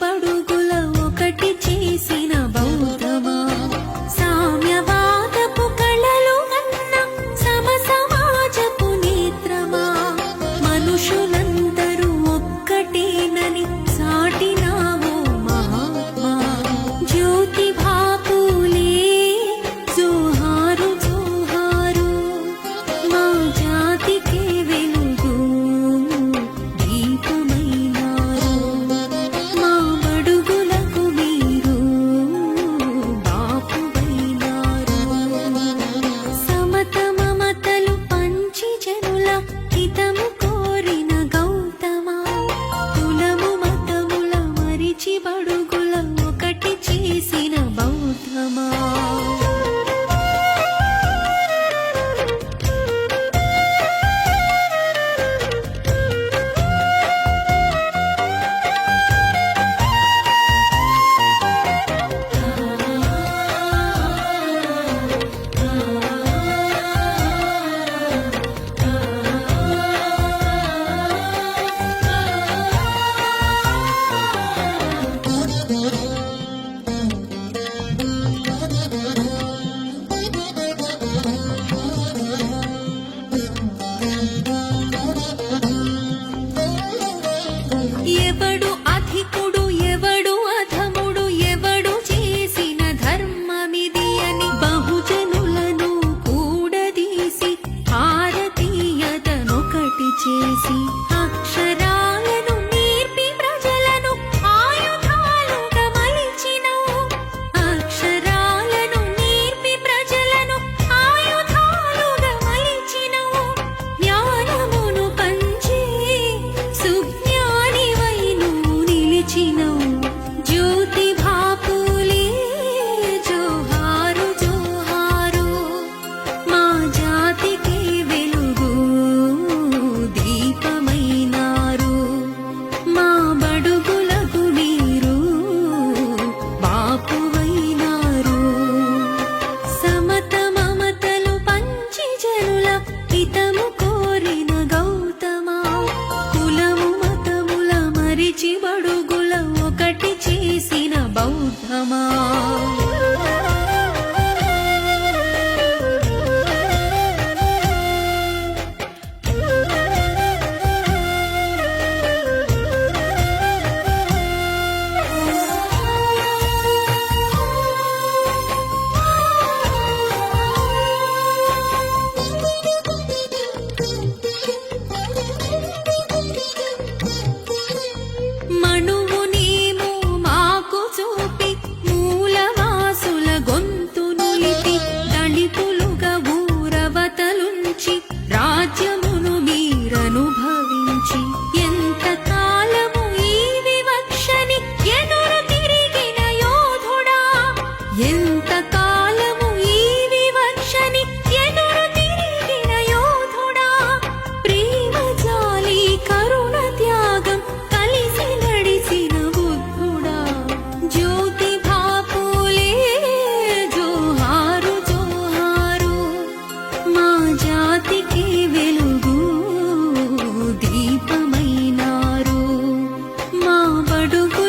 బడుగుల ఒకటి చేసిన బౌద్ధమా సామ్యవాదపు కళలు అన్న సమ సమాజపు నేత్రమా మనుషులందరూ ఒక్కటేనని సాటినావో మహాత్మా జ్యోతి బాపులే జోహారు జోహారు మా జాతికే వెలుగు దీపమైనారు మా బడుగులకు మీరు బాపువైనారు సమత మమతలు పంచి జనుల హితము కోరిన గౌతమా కులము మతముల మరిచి బడుగుల ఒకటి చేసిన బౌద్ధమా ఎవడు అధికుడు ఎవడు అధముడు ఎవడు చేసిన ధర్మమిది అని బహుజనులను కూడదీసి భారతీయతనొకటి చేసి అక్షరాలను నేర్పి ప్రజలను ఆయుధాలుగా మలిచినవు అక్షరాలను నేర్పి ప్రజలను ఆయుధాలుగా మలిచినవు జ్ఞానమును పంచి సుజ్ఞానివై నువ్వు నిలిచినవు జ్యోతి బాపులే జోహారు జోహారు మా జాతికే వెలుగు దీపమైనారు మా బడుగులకు మీరు బాపువైనారు సమత మమతలు పంచి జనుల హితము కోరిన గౌతమా కులము మతముల మరిచి బడుగుల ఒకటి చేసిన బౌద్ధమా మణువునేమో మాకు చూపి మూలవాసుల గొంతు నులిపి దళితులుగా ఊరవతలుంచి రాజ్యమును మీరనుభవించి ఎంత కాలము ఈ వివక్షని ఎదురు తిరిగిన యోధుడా ఎంత కాలము ఈ వివక్షని ఎదురు తిరిగిన యోధుడా ప్రేమ జాలి కరుణ త్యాగం కలిసి నడిసిన బుద్ధుడా జ్యోతి బాపులే జోహారు జోహారు మా జాతికే వెలుగు దీపమైనారు మా బడుగు